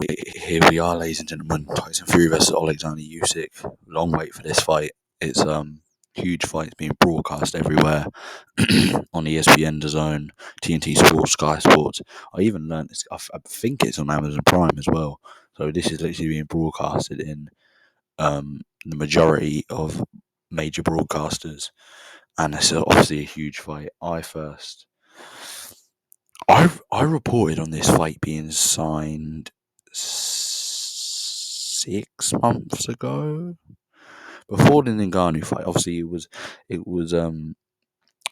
Here we are, ladies and gentlemen. Tyson Fury versus Oleksandr Usyk. Long wait for this fight. It's huge fight. It's being broadcast everywhere on ESPN, DAZN, TNT Sports, Sky Sports. I even learned this. I think it's on Amazon Prime as well. So this is literally being broadcasted in the majority of major broadcasters, and it's obviously a huge fight. I reported on this fight being signed 6 months ago, before the Ngannou fight. Obviously, it was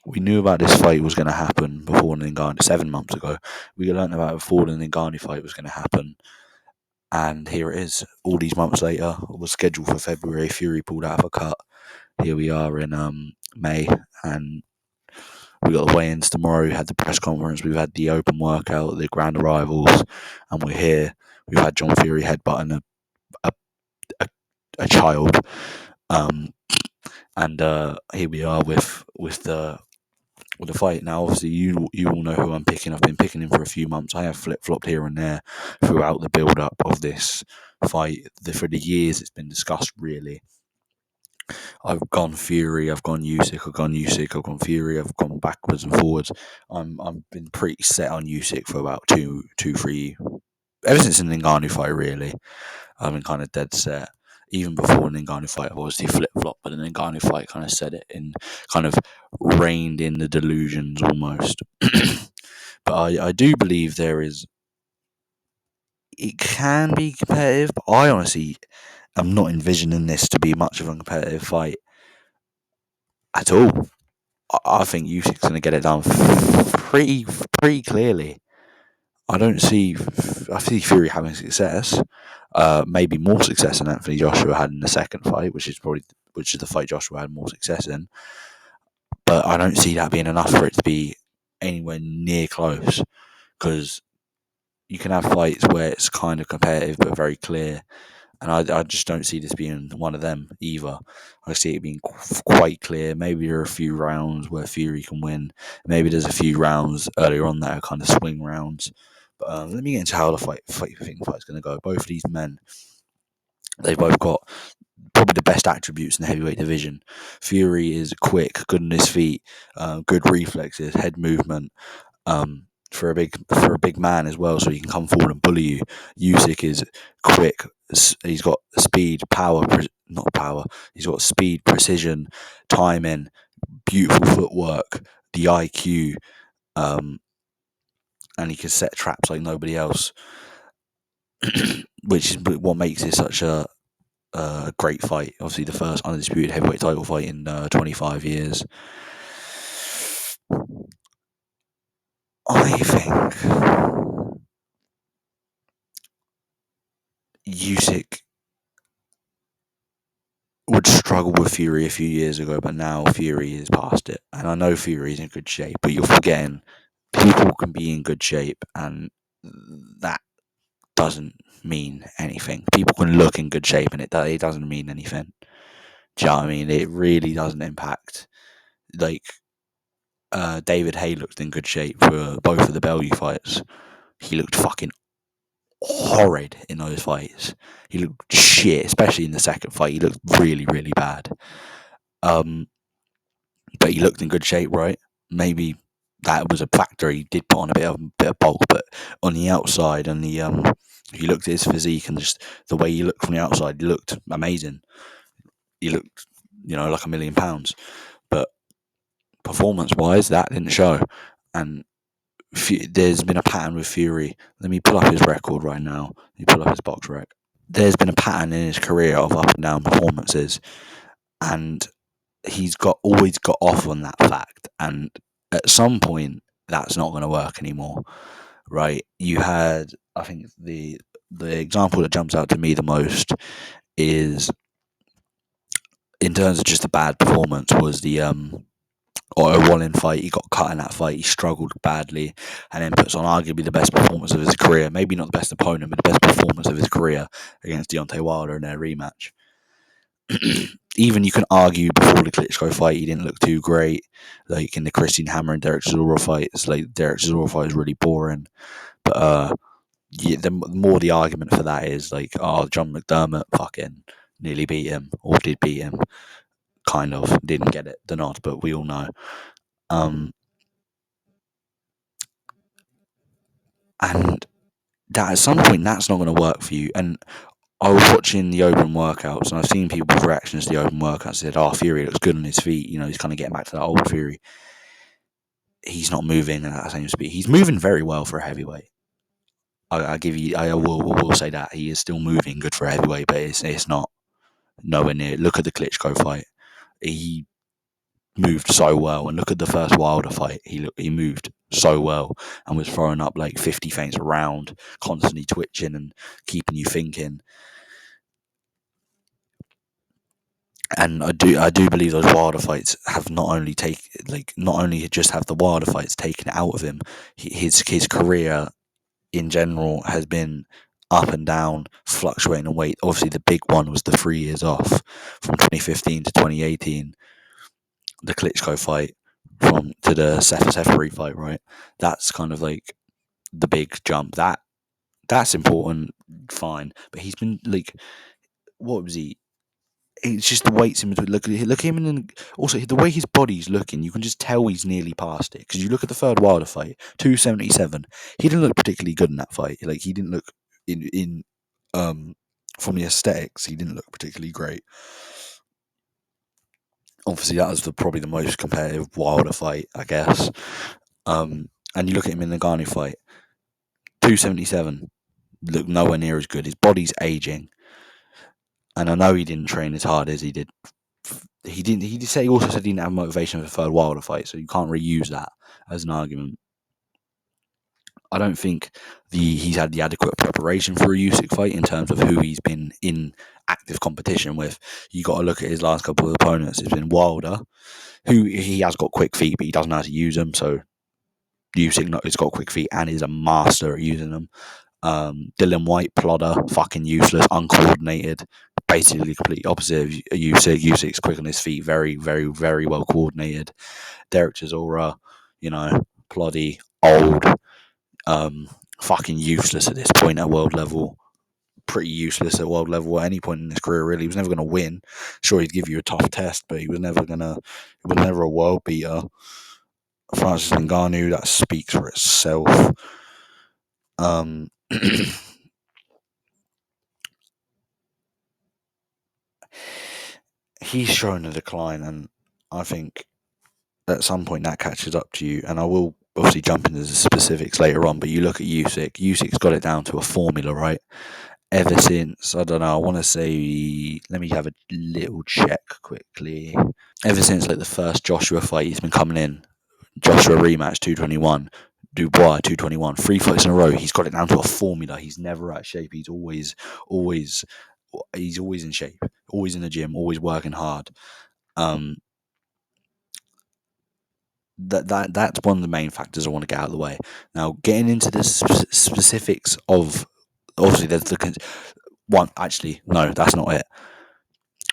we knew about this fight was going to happen before the Ngannou 7 months ago. We learned about it before the Ngannou fight was going to happen, and here it is. All these months later, it was scheduled for February. Fury pulled out of a cut. Here we are in May, and we got the weigh-ins tomorrow. We had the press conference. We've had the open workout, the grand arrivals, and we're here. We've had John Fury headbutting a child, and here we are with the fight. Now, obviously, you all know who I'm picking. I've been picking him for a few months. I have flip-flopped here and there throughout the build-up of this fight. For the years it's been discussed, really. I've gone Fury, I've gone Usyk, I've gone Fury, I've gone backwards and forwards. I've been pretty set on Usyk for about 3 ever since the Ngannou fight, really. I've been kind of dead set. Even before the Ngannou fight, I've obviously flip-flopped, but the Ngannou fight kind of said it and kind of reined in the delusions almost. But I do believe it can be competitive, but I honestly am not envisioning this to be much of a competitive fight at all. I think Usyk's going to get it done pretty clearly. I see Fury having success, maybe more success than Anthony Joshua had in the second fight, which is the fight Joshua had more success in. But I don't see that being enough for it to be anywhere near close, because you can have fights where it's kind of competitive but very clear. And I just don't see this being one of them either. I see it being quite clear. Maybe there are a few rounds where Fury can win. Maybe there's a few rounds earlier on that are kind of swing rounds. But let me get into how the fight's going to go. Both of these men, they've both got probably the best attributes in the heavyweight division. Fury is quick, good on his feet, good reflexes, head movement. For a big man as well, so he can come forward and bully you. Usyk is quick. He's got speed, He's got speed, precision, timing, beautiful footwork, the IQ, and he can set traps like nobody else, which is what makes it such a great fight. Obviously, the first undisputed heavyweight title fight in 25 years. I think Usyk would struggle with Fury a few years ago, but now Fury is past it. And I know Fury is in good shape, but you're forgetting people can be in good shape, and that doesn't mean anything. People can look in good shape, and it doesn't mean anything. Do you know what I mean? It really doesn't impact. Like, David Haye looked in good shape for both of the Bellew fights. He looked fucking horrid in those fights. He looked shit, especially in the second fight. He looked really, really bad. But he looked in good shape, right? Maybe that was a factor. He did put on a bit of bulk, but on the outside, and if you looked at his physique and just the way he looked from the outside, he looked amazing. He looked, like £1 million. But performance-wise, that didn't show. And there's been a pattern with Fury. Let me pull up his record right now. Let me pull up his box rec. There's been a pattern in his career of up and down performances, and he's always got off on that fact. And at some point, that's not going to work anymore, right? You had, I think, the example that jumps out to me the most is, in terms of just a bad performance, was the Otto Wallin fight. He got cut in that fight. He struggled badly, and then puts on arguably the best performance of his career. Maybe not the best opponent, but the best performance of his career against Deontay Wilder in their rematch. Even you can argue before the Klitschko fight, he didn't look too great. Like in the Christian Hammer and Derek Chisora fights, like Derek Chisora fight is really boring. But the more the argument for that is like, oh, John McDermott fucking nearly beat him or did beat him, kind of didn't get it the nod, but we all know. And that at some point that's not going to work for you. And I was watching the open workouts, and I've seen people's reactions to the open workouts. Said, "Oh, Fury looks good on his feet. You know, he's kind of getting back to that old Fury. He's not moving at that same speed. He's moving very well for a heavyweight. I will say that he is still moving good for a heavyweight, but it's not nowhere near. Look at the Klitschko fight. He moved so well, and look at the first Wilder fight. He moved so well and was throwing up like 50 feints around, constantly twitching and keeping you thinking. And I do believe those Wilder fights have not only just have the Wilder fights taken it out of him. His career in general has been up and down, fluctuating in weight. Obviously, the big one was the 3 years off from 2015 to 2018, the Klitschko fight from to the Seferi fight. Right, that's kind of like the big jump. That's important, fine. But he's been like, what was he? It's just the weights in between. Look at him, and also the way his body's looking. You can just tell he's nearly past it because you look at the third Wilder fight, 277. He didn't look particularly good in that fight. Like he didn't look in from the aesthetics. He didn't look particularly great. Obviously, that was probably the most competitive Wilder fight, I guess. And you look at him in the Ngannou fight, 277. Look nowhere near as good. His body's aging. And I know he didn't train as hard as he did. He didn't. He also said he didn't have motivation for the third Wilder fight, so you can't really use that as an argument. I don't think he's had the adequate preparation for a Usyk fight in terms of who he's been in active competition with. You got to look at his last couple of opponents. It's been Wilder, who he has got quick feet, but he doesn't know how to use them. So Usyk has got quick feet and is a master at using them. Dylan White, plodder, fucking useless, uncoordinated, basically complete opposite of Usyk. Usyk's quick on his feet, very, very, very well coordinated. Derek Chisora, ploddy, old, fucking useless at this point at world level. Pretty useless at world level at any point in his career, really. He was never going to win. Sure, he'd give you a tough test, but he was never a world beater. Francis Ngannou, that speaks for itself. He's shown a decline, and I think at some point that catches up to you. And I will obviously jump into the specifics later on, but you look at Usyk. Usyk's got it down to a formula, right? Ever since, I don't know, I want to say, let me have a little check quickly. Ever since like the first Joshua fight, he's been coming in. Joshua rematch 221, Dubois 221, 3 fights in a row. He's got it down to a formula. He's never out of shape. He's always in shape, always in the gym, always working hard. That's one of the main factors I want to get out of the way. Now, getting into the specifics of, obviously there's the one. Actually, no, that's not it.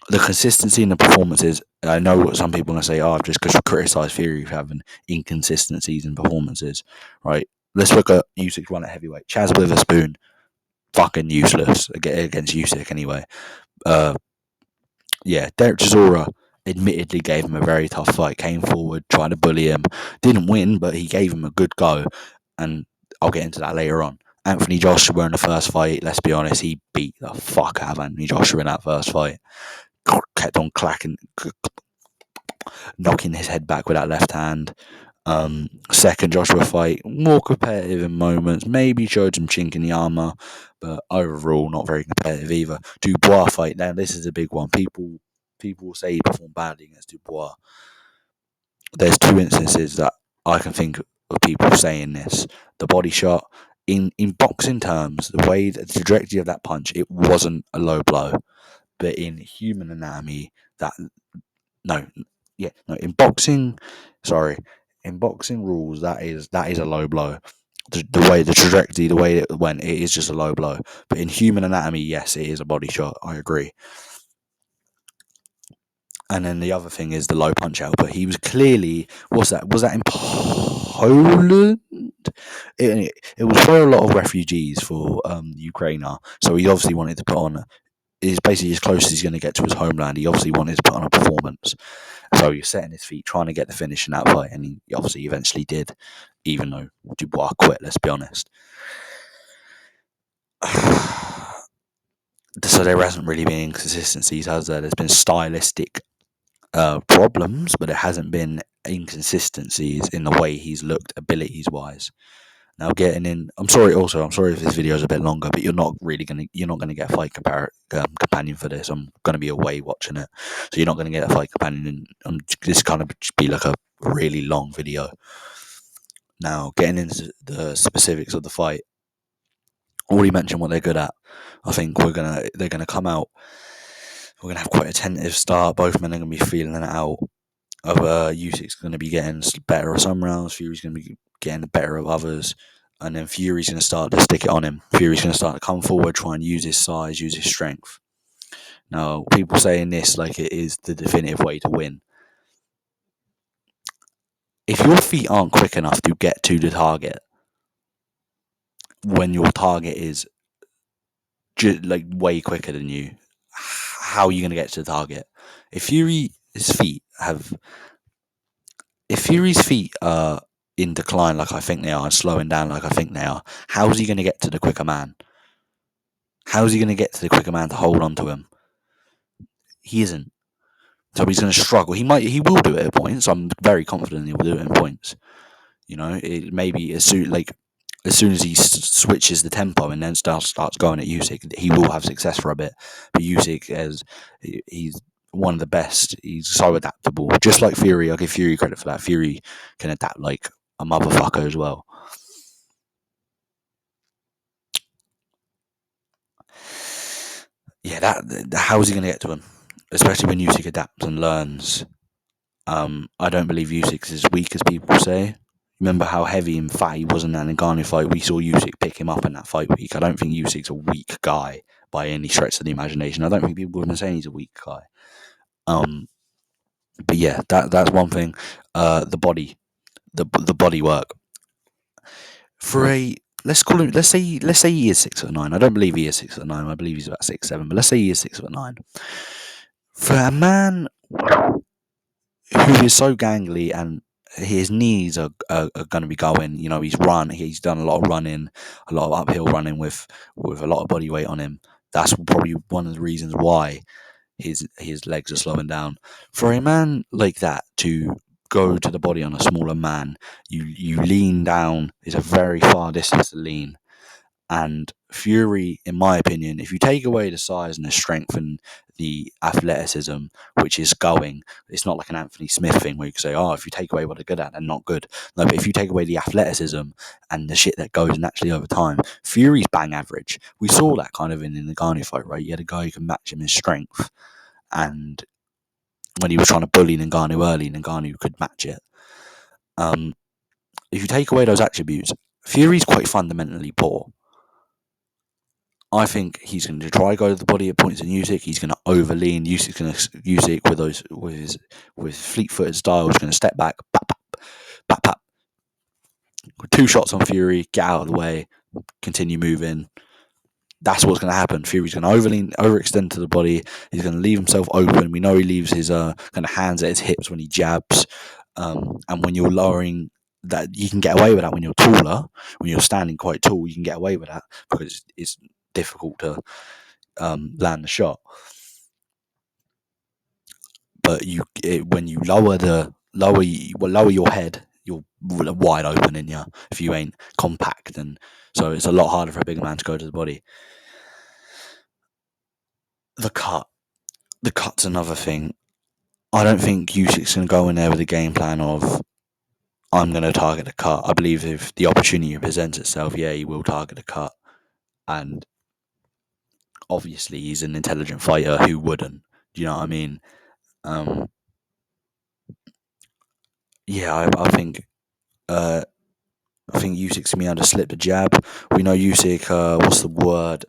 The consistency in the performances. I know what some people are going to say. Oh, I've just criticised Fury for having inconsistencies in performances. Right? Let's look at Usyk's run at heavyweight. Chaz Witherspoon, fucking useless against Usyk anyway. Derek Chisora admittedly gave him a very tough fight. Came forward, tried to bully him. Didn't win, but he gave him a good go. And I'll get into that later on. Anthony Joshua in the first fight, let's be honest, he beat the fuck out of Anthony Joshua in that first fight. Kept on knocking his head back with that left hand. Second Joshua fight, more competitive in moments, maybe showed some chink in the armour, but overall not very competitive either. Dubois fight, now this is a big one. People will say he performed badly against Dubois. There's 2 instances that I can think of people saying this. The body shot, in boxing terms, the trajectory of that punch, it wasn't a low blow. But in human anatomy, in boxing rules, that is a low blow. The way the trajectory, the way it went, it is just a low blow. But in human anatomy, yes, it is a body shot. I agree. And then the other thing is the low punch out. But he was clearly, what's that? Was that in Poland? It was for a lot of refugees for Ukraine. So he obviously wanted to put on. Is basically as close as he's going to get to his homeland. He obviously wanted to put on a performance. So he was setting his feet, trying to get the finish in that fight, and he obviously eventually did, even though Dubois quit, let's be honest. So there hasn't really been inconsistencies, has there? There's been stylistic problems, but there hasn't been inconsistencies in the way he's looked abilities wise. Now getting in, I'm sorry if this video is a bit longer, but you're not gonna get a fight companion for this. I'm gonna be away watching it, so you're not gonna get a fight companion. This kind of be like a really long video. Now getting into the specifics of the fight, already mentioned what they're good at. I think they're gonna come out. We're gonna have quite a tentative start. Both men are gonna be feeling it out. Usyk's going to be getting better of some rounds. Fury's going to be getting the better of others. And then Fury's going to start to stick it on him. Fury's going to start to come forward, try and use his size, use his strength. Now, people saying this like it is the definitive way to win. If your feet aren't quick enough to get to the target, when your target is like way quicker than you, how are you going to get to the target? If Fury's feet are in decline like I think they are and slowing down like I think they are, how is he going to get to the quicker man? How is he going to get to the quicker man to hold on to him? He isn't. So he's going to struggle. He will do it at points. I'm very confident he will do it in points. You know, it maybe as soon as he switches the tempo and then starts going at Usyk, he will have success for a bit. But Usyk, he's one of the best. He's so adaptable. Just like Fury, I give Fury credit for that. Fury can adapt like a motherfucker as well. Yeah, how is he going to get to him? Especially when Usyk adapts and learns. I don't believe Usyk's as weak as people say. Remember how heavy and fat he was in that Ngannou fight? We saw Usyk pick him up in that fight week. I don't think Usyk's a weak guy by any stretch of the imagination. I don't think people have been saying he's a weak guy. But yeah, that's one thing. The body work. For a let's say he is 6'9". I don't believe he is 6'9". I believe he's about 6'7". But let's say he is 6'9". For a man who is so gangly and his knees are going to be going, you know, he's done a lot of running, a lot of uphill running with a lot of body weight on him. That's probably one of the reasons why his legs are slowing down. For a man like that to go to the body on a smaller man, you lean down. It's a very far distance to lean. And Fury, in my opinion, if you take away the size and the strength and the athleticism, which is going, it's not like an Anthony Smith thing where you can say, oh, if you take away what they're good at, they're not good. No, but if you take away the athleticism and the shit that goes naturally over time, Fury's bang average. We saw that kind of in the Ngannou fight, right? You had a guy who can match him in strength, and when he was trying to bully Ngannou early, Ngannou could match it. If you take away those attributes, Fury's quite fundamentally poor. I think he's going to try go to the body at points in Usyk. He's going to overlean. Usyk with fleet-footed style is going to step back, bap, bap. Two shots on Fury, get out of the way, continue moving. That's what's going to happen. Fury's going to overextend to the body. He's going to leave himself open. We know he leaves his kind of hands at his hips when he jabs. And when you're lowering that, you can get away with that when you're taller. When you're standing quite tall, you can get away with that because it's difficult to land the shot. But when you lower your head, you're wide open in you if you ain't compact, and so it's a lot harder for a bigger man to go to the body. The cut's another thing. I don't think Usyk's going to go in there with a game plan of I'm going to target the cut. I believe if the opportunity presents itself, yeah, he will target the cut, and obviously he's an intelligent fighter. Who wouldn't? Do you know what I mean? Yeah, I think Usyk's going to be able to slip the jab. We know Usyk. What's the word?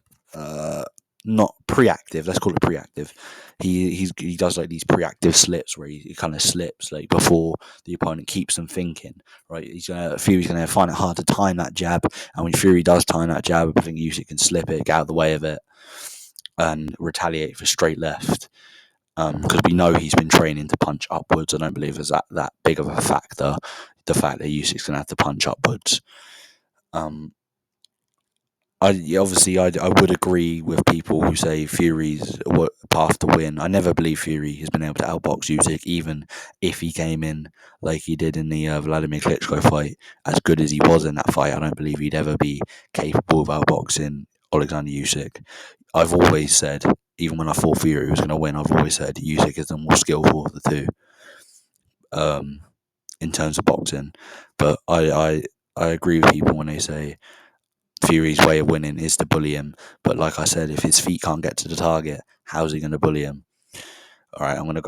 not preactive. Let's call it preactive. He does like these preactive slips where he kind of slips like before the opponent keeps them thinking. Right, Fury's gonna find it hard to time that jab, and when Fury does time that jab, I think Usyk can slip it, get out of the way of it, and retaliate for straight left. Because we know he's been training to punch upwards. I don't believe there's that big of a factor. The fact that Usyk's gonna have to punch upwards. I would agree with people who say Fury's path to win. I never believe Fury has been able to outbox Usyk, even if he came in like he did in the Vladimir Klitschko fight. As good as he was in that fight, I don't believe he'd ever be capable of outboxing Oleksandr Usyk. I've always said, even when I thought Fury was going to win, I've always said Usyk is the more skillful of the two, in terms of boxing. But I agree with people when they say Fury's way of winning is to bully him. But like I said, if his feet can't get to the target, how's he going to bully him? All right, I'm going to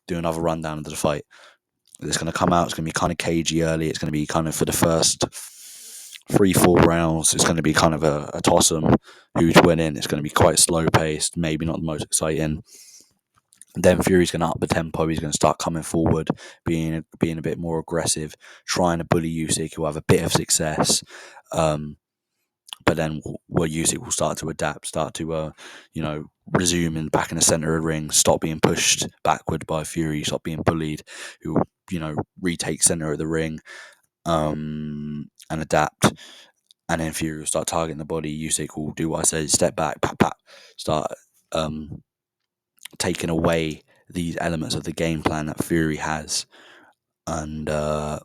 do another rundown of the fight. It's going to come out. It's going to be kind of cagey early. It's going to be kind of for the first 3-4 rounds. It's going to be kind of a toss 'em. Who's winning? It's going to be quite slow paced. Maybe not the most exciting. Then Fury's going to up the tempo. He's going to start coming forward, being a bit more aggressive, trying to bully Usyk, who'll have a bit of success. But then Usyk will start to adapt, start to resume back in the center of the ring, stop being pushed backward by Fury, stop being bullied, who will retake center of the ring, and adapt. And then Fury will start targeting the body. Usyk will do what I say, step back, pat, pat, start taking away these elements of the game plan that Fury has, and then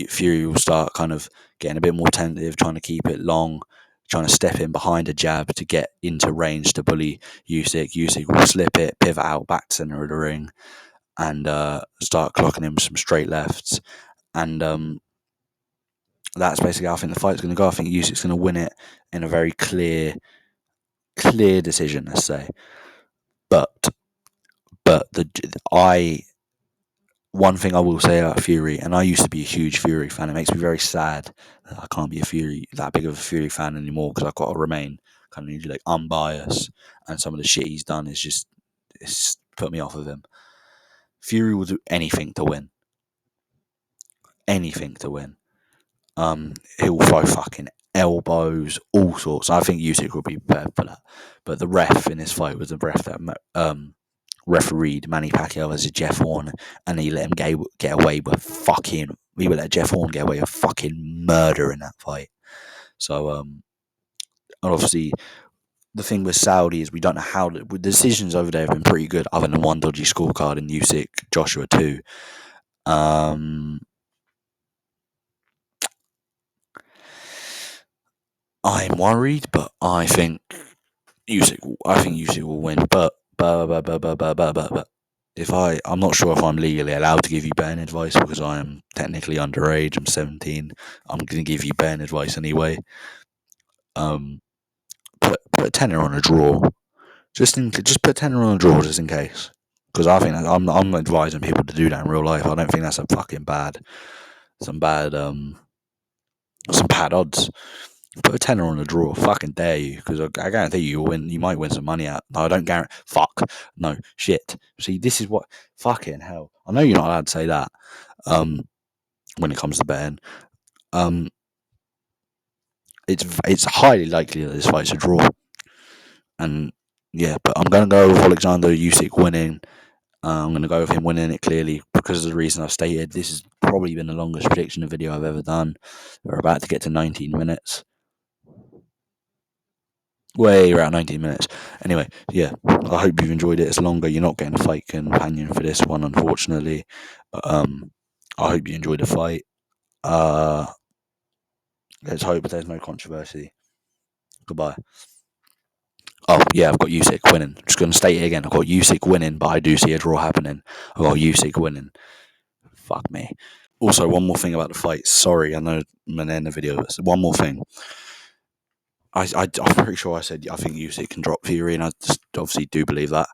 Fury will start kind of getting a bit more tentative, trying to keep it long, trying to step in behind a jab to get into range to bully Usyk. Usyk will slip it, pivot out back to center of the ring, and start clocking him some straight lefts. And that's basically how I think the fight's going to go. I think Usyk's going to win it in a very clear decision, let's say. But one thing I will say about Fury, and I used to be a huge Fury fan. It makes me very sad that I can't be that big of a Fury fan anymore, because I've got to remain kind of like unbiased. And some of the shit he's done it's put me off of him. Fury will do anything to win. Anything to win. He'll throw fucking elbows, all sorts. I think Usyk will be prepared for that. But the ref in this fight was the ref that refereed Manny Pacquiao versus Jeff Horn, and he let him get away with fucking. We would let Jeff Horn get away with fucking murder in that fight. So, and obviously, the thing with Saudi is we don't know how the decisions over there have been pretty good, other than one dodgy scorecard in Usyk Joshua 2. I'm worried, but I think Usyk will win. But I'm not sure if I'm legally allowed to give you betting advice, because I am technically underage. I'm 17. I'm going to give you betting advice anyway. Put a tenner on a draw. Just put a tenner on a draw just in case. Because I think I'm advising people to do that in real life. I don't think that's some bad odds. Put a tenner on a draw. Fucking dare you, because I guarantee you'll win. You might win some money out. No, I don't guarantee. Fuck. No, shit. See, this is what. Fucking hell. I know you're not allowed to say that. When it comes to betting, it's highly likely that this fight's a draw. And yeah, but I'm gonna go with Oleksandr Usyk winning. I'm going to go with him winning it clearly, because of the reason I've stated. This has probably been the longest prediction video I've ever done. We're about to get to 19 minutes. Way around 19 minutes. Anyway, yeah, I hope you've enjoyed it. It's longer. You're not getting a fight companion for this one, unfortunately. But I hope you enjoyed the fight. Let's hope there's no controversy. Goodbye. Oh, yeah, I've got Usyk winning. I'm just going to state it again. I've got Usyk winning, but I do see a draw happening. I've got Usyk winning. Fuck me. Also, one more thing about the fight. Sorry, I know I'm going to end the video, but one more thing. I'm pretty sure I said I think Usyk can drop Fury, and I just obviously do believe that.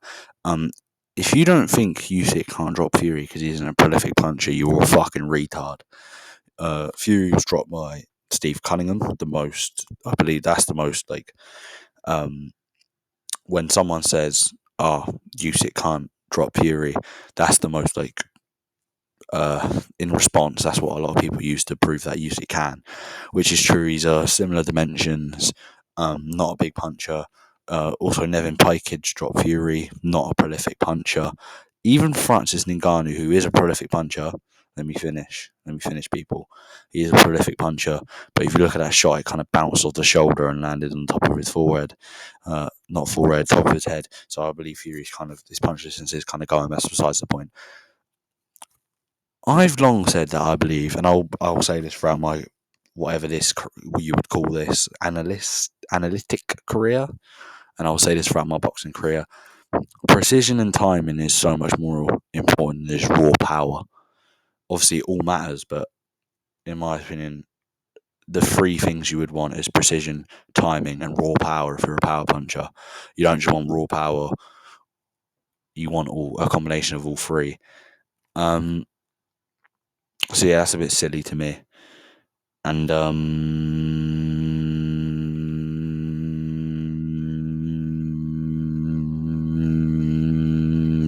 If you don't think Usyk can't drop Fury because he's a prolific puncher, you're a fucking retard. Fury was dropped by Steve Cunningham. I believe that's the most like when someone says, "Oh, Usyk can't drop Fury," that's the most like in response. That's what a lot of people use to prove that Usyk can, which is true. He's similar dimensions, not a big puncher. Also, Nevin Pajkic dropped Fury, not a prolific puncher. Even Francis Ngannou, who is a prolific puncher. Let me finish, people. He is a prolific puncher, but if you look at that shot, it kind of bounced off the shoulder and landed on top of his forehead. Not forehead, top of his head. So I believe Fury's kind of, his punch distance is kind of going. That's besides the point. I've long said that I believe, and I'll say this throughout my whatever this you would call this analytic career, and I'll say this throughout my boxing career. Precision and timing is so much more important than just raw power. Obviously, it all matters, but in my opinion, the three things you would want is precision, timing, and raw power. If you're a power puncher, you don't just want raw power. You want a combination of all three. So yeah, that's a bit silly to me. And I'm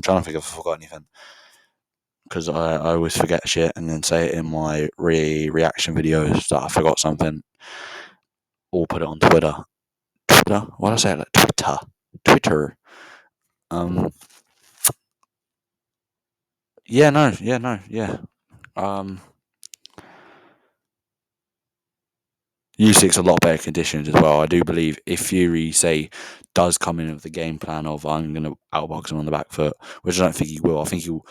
trying to think if I forgot anything, because I always forget shit and then say it in my reaction videos that I forgot something, or put it on Twitter. Why did I say it like Twitter? Usyk's a lot better conditioned as well. I do believe if Fury, say, does come in with the game plan of I'm going to outbox him on the back foot, which I don't think he will. I think he'll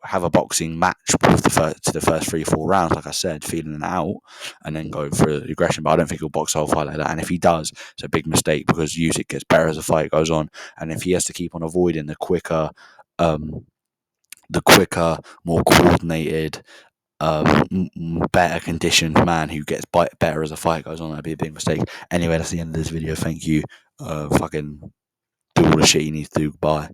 have a boxing match with the first 3-4 rounds, like I said, feeling it out, and then go for aggression. But I don't think he'll box the whole fight like that. And if he does, it's a big mistake, because Usyk gets better as the fight goes on. And if he has to keep on avoiding the quicker, more coordinated, better conditioned man who gets better as the fight goes on, that'd be a big mistake. Anyway, that's the end of this video. Thank you. Fucking do all the shit you need to do. Bye.